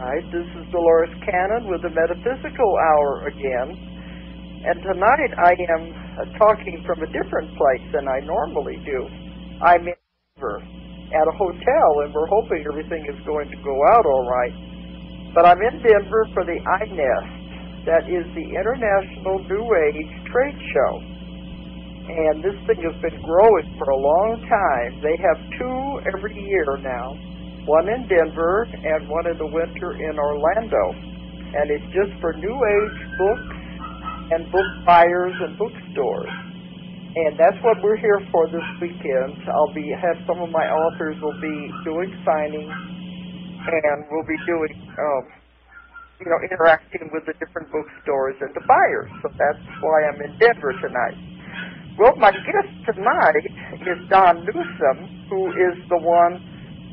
tonight. This is Dolores Cannon with the Metaphysical Hour again. And tonight I am talking from a different place than I normally do. I'm in Denver at a hotel, and we're hoping everything is going to go out all right. But I'm in Denver for the INEST. That is the International New Age Trade Show. And this thing has been growing for a long time. They have two every year now, one in Denver and one in the winter in Orlando. And it's just for New Age books and book buyers and bookstores. And that's what we're here for this weekend. Have some of my authors will be doing signings, and we'll be doing, interacting with the different bookstores and the buyers. So that's why I'm in Denver tonight. Well, my guest tonight is Don Newsom, who is the one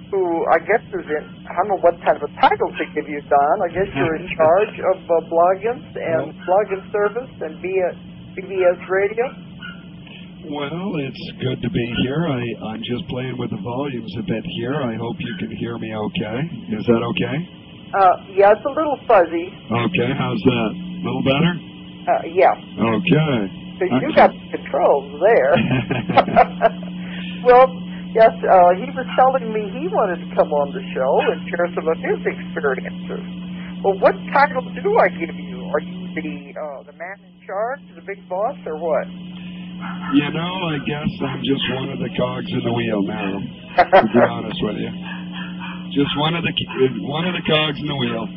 who I guess is in, I don't know what kind of a title to give you, Don. I guess you're in charge of blogging and blogging service and BBS Radio. Well, it's good to be here. I'm just playing with the volumes a bit here. I hope you can hear me okay. Is that okay? Yeah, it's a little fuzzy. Okay, how's that? A little better? Yeah. Okay. So you got the controls there. Well, yes, he was telling me he wanted to come on the show and share some of his experiences. Well, what title do I give you? Are you the man in charge, the big boss, or what? You know, I guess I'm just one of the cogs in the wheel now, to be honest with you. Just one of the cogs in the wheel.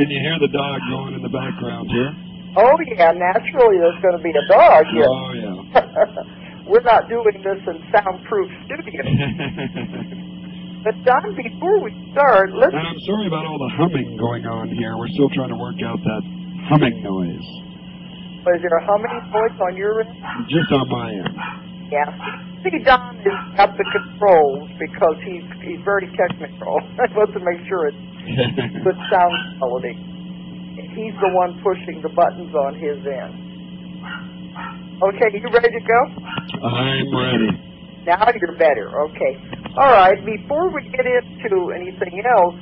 And you hear the dog going in the background here. Oh, yeah, naturally there's going to be a dog here. Oh, yeah. We're not doing this in soundproof studio. But, Don, before we start, let's... And I'm sorry about all the humming going on here. We're still trying to work out that humming noise. Is there a humming voice on your end? Just on my end. Yeah. See, Don has got the controls because he's very technical. He wants to make sure it's good sound quality. He's the one pushing the buttons on his end. Okay, you ready to go? I'm ready. Now you're better. Okay. All right, before we get into anything else,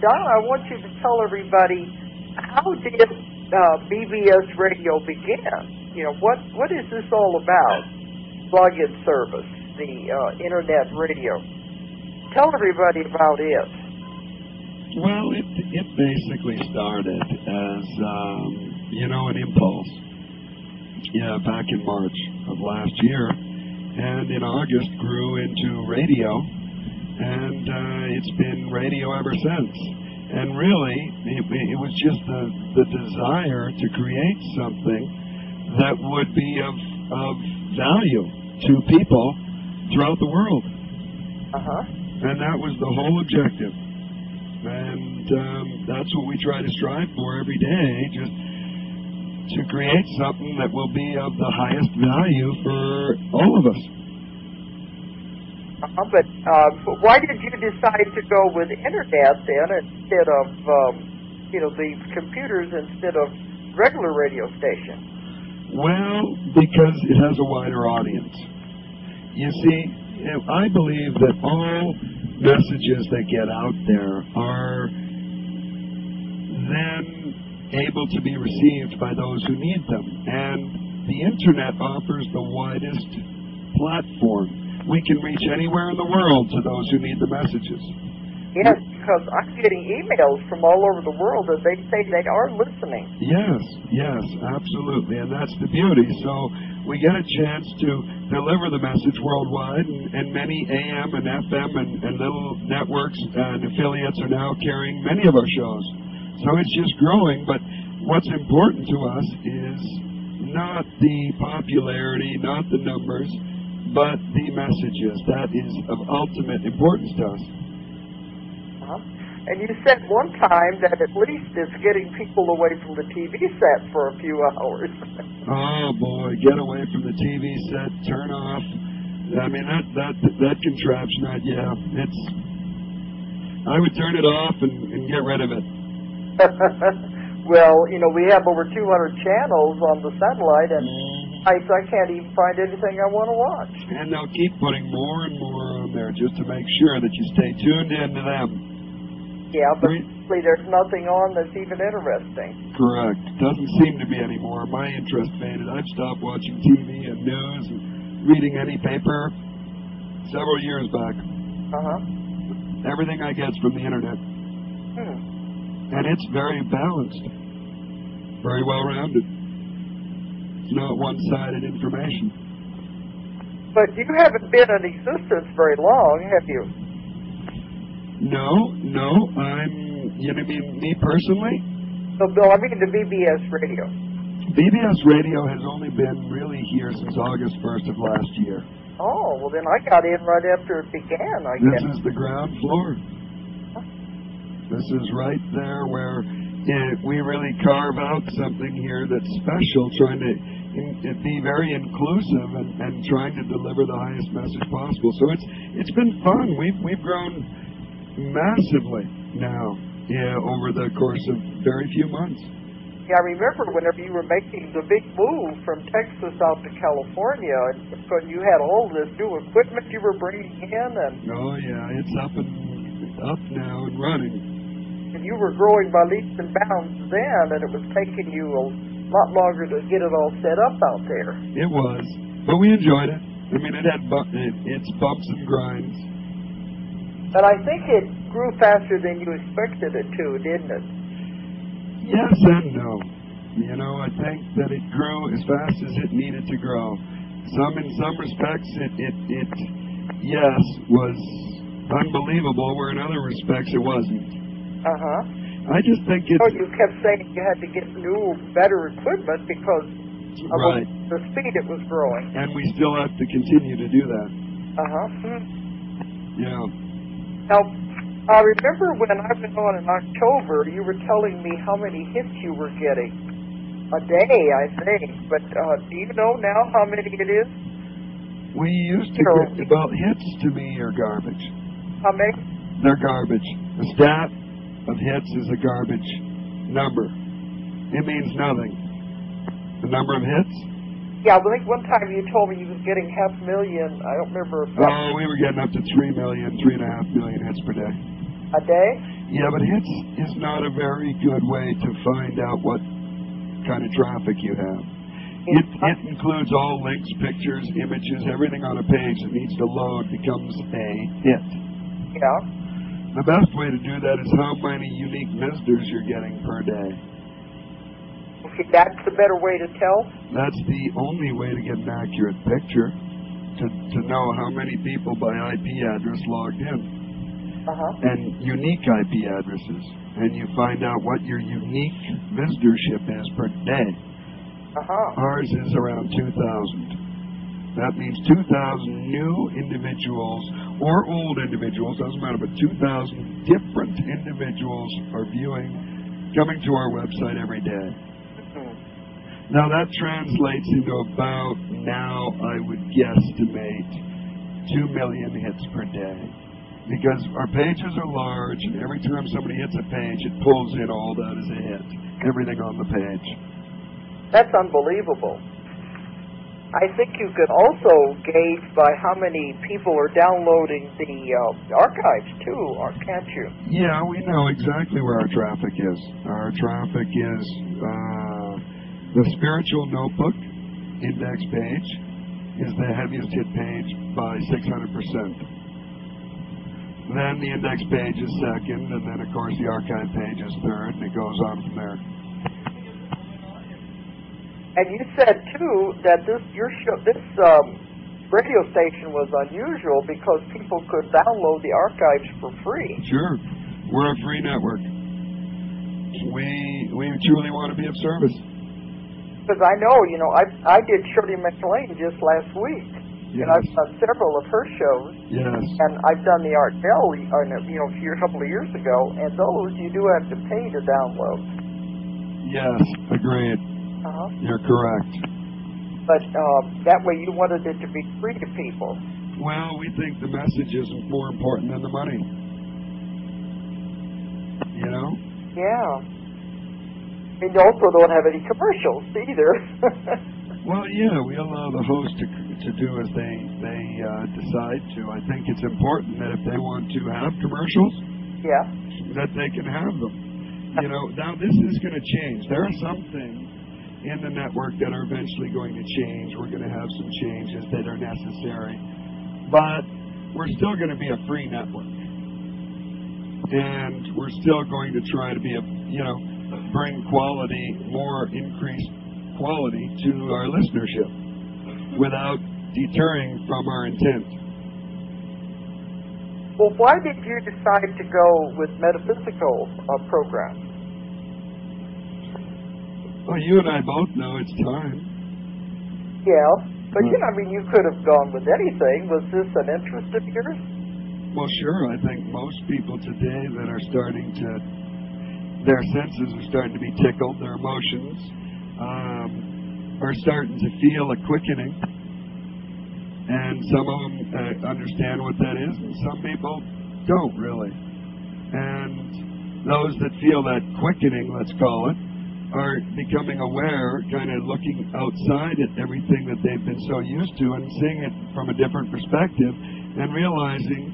Don, I want you to tell everybody, how did BBS Radio begin? You know, what is this all about? Plug-in service, the internet radio. Tell everybody about it. Well, it basically started as, an impulse. Yeah, back in March of last year. And in August grew into radio. And it's been radio ever since. And really, it was just the desire to create something that would be of value to people throughout the world. And that was the whole objective. And that's what we try to strive for every day, just to create something that will be of the highest value for all of us. But why did you decide to go with internet then instead of, the computers instead of regular radio stations? Well, because it has a wider audience. You see, I believe that all messages that get out there are then able to be received by those who need them. And the Internet offers the widest platform. We can reach anywhere in the world to those who need the messages. Yes, because I'm getting emails from all over the world that they say they are listening. Yes, absolutely, and that's the beauty. So we get a chance to deliver the message worldwide, and many AM and FM and little networks and affiliates are now carrying many of our shows. So it's just growing, but what's important to us is not the popularity, not the numbers, but the messages. That is of ultimate importance to us. And you said one time that at least it's getting people away from the TV set for a few hours. Oh boy, get away from the TV set, turn off. I mean that contraption, I would turn it off and get rid of it. Well, we have over 200 channels on the satellite, and I can't even find anything I want to watch. And they'll keep putting more and more on there just to make sure that you stay tuned into them. Yeah, but obviously there's nothing on that's even interesting. Correct. Doesn't seem to be anymore. My interest faded. I've stopped watching TV and news and reading any paper several years back. Everything I get's from the internet. And it's very balanced. Very well-rounded. It's not one-sided information. But you haven't been in existence very long, have you? No. You mean me personally? No, Bill, I mean the BBS Radio. BBS Radio has only been really here since August 1st of last year. Oh, well then I got in right after it began, I guess. This is the ground floor. This is right there where we really carve out something here that's special, trying to be very inclusive and trying to deliver the highest message possible. So it's been fun. We've grown massively now over the course of very few months. Yeah, I remember whenever you were making the big move from Texas out to California, and when you had all this new equipment you were bringing in, and oh yeah, it's up now and running. And you were growing by leaps and bounds then, and it was taking you a lot longer to get it all set up out there. It was, but we enjoyed it. I mean, it had its bumps and grinds. But I think it grew faster than you expected it to, didn't it? Yes and no. You know, I think that it grew as fast as it needed to grow. In some respects, it was unbelievable, where in other respects it wasn't. I just think it's... Oh, you kept saying you had to get new, better equipment because of the speed it was growing. And we still have to continue to do that. Yeah. Now, I remember when I went on in October, you were telling me how many hits you were getting. A day, I think. But do you know now how many it is? We used to get... Well, hits to me are garbage. How many? They're garbage. The stat of hits is a garbage number. It means nothing. The number of hits? Yeah, I think one time you told me you was getting 500,000. I don't remember. Oh, we were getting up to 3 million, 3.5 million hits per day. A day? Yeah, but hits is not a very good way to find out what kind of traffic you have. It includes all links, pictures, images, everything on a page that needs to load becomes a hit. Yeah. The best way to do that is how many unique visitors you're getting per day. Okay, that's the better way to tell? That's the only way to get an accurate picture, to know how many people by IP address logged in. And unique IP addresses. And you find out what your unique visitorship is per day. Ours is around 2,000. That means 2,000 new individuals or old individuals, doesn't matter, but 2,000 different individuals are coming to our website every day. Now that translates into about, now I would guesstimate, 2 million hits per day. Because our pages are large, and every time somebody hits a page, it pulls in all that as a hit. Everything on the page. That's unbelievable. I think you could also gauge by how many people are downloading the archives, too, can't you? Yeah, we know exactly where our traffic is. Our traffic is the Spiritual Notebook index page is the heaviest hit page by 600%. Then the index page is second, and then, of course, the archive page is third, and it goes on from there. And you said, too, that this radio station was unusual because people could download the archives for free. Sure. We're a free network. We truly want to be of service. Because I know, I did Shirley MacLaine just last week. Yes. And I've done several of her shows. Yes. And I've done the Art Bell, a couple of years ago. And those you do have to pay to download. Yes, agreed. You're correct. But that way you wanted it to be free to people. Well, we think the message isn't more important than the money. You know? Yeah. And you also don't have any commercials either. Well, yeah, we allow the host to do as they decide to. I think it's important that if they want to have commercials, yeah, that they can have them. You know, now this is going to change. There are some things in the network that are eventually going to change. We're going to have some changes that are necessary. But we're still going to be a free network. And we're still going to try to be bring quality, more increased quality to our listenership without deterring from our intent. Well, why did you decide to go with metaphysical programs? Well, you and I both know it's time. Yeah, but you could have gone with anything. Was this an interest of yours? Well, sure. I think most people today that are starting to, their senses are starting to be tickled, their emotions are starting to feel a quickening. And some of them understand what that is, and some people don't really. And those that feel that quickening, let's call it, are becoming aware, kind of looking outside at everything that they've been so used to and seeing it from a different perspective and realizing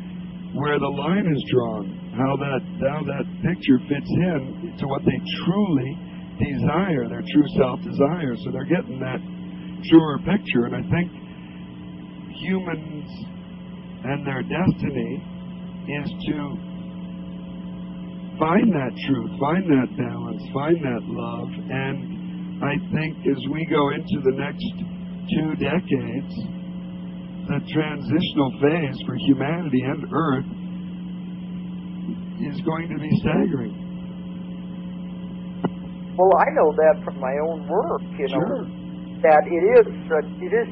where the line is drawn, how that picture fits in to what they truly desire, their true self desires. So they're getting that truer picture, and I think humans and their destiny is to find that truth, find that balance, find that love. And I think as we go into the next 2 decades, the transitional phase for humanity and Earth is going to be staggering. Well, I know that from my own work, Sure. that it is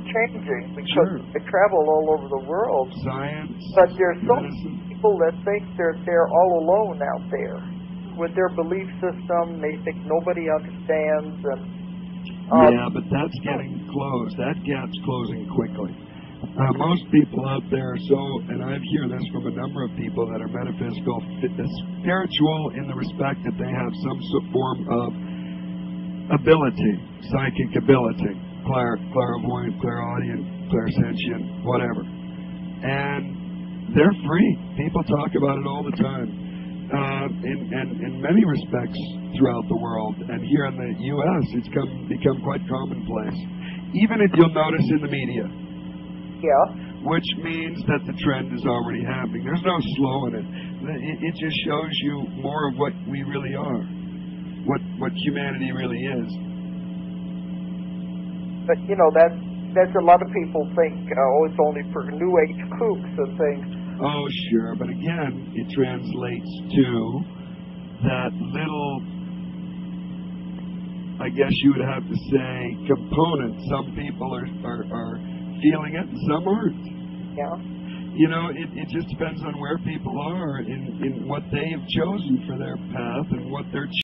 changing because I travel all over the world. Science, but there's so medicine. many people that think they're all alone out there with their belief system. They think nobody understands. And yeah, but that's getting closed. That gap's closing quickly. Most people out there and I hear this from a number of people that are metaphysical, spiritual in the respect that they have some form of ability, psychic ability, clairvoyant, clairaudient, clairsentient, whatever. And they're free. People talk about it all the time. In many respects throughout the world, and here in the U.S., it's become quite commonplace. Even if you'll notice in the media. Yeah. Which means that the trend is already happening. There's no slowing it. It just shows you more of what we really are. What humanity really is. But that's a lot of people think, it's only for New Age kooks and things. Oh, sure, but again, it translates to that little, I guess you would have to say, component. Some people are feeling it, and some aren't. Yeah. It just depends on where people are in what they have chosen for their path and what they're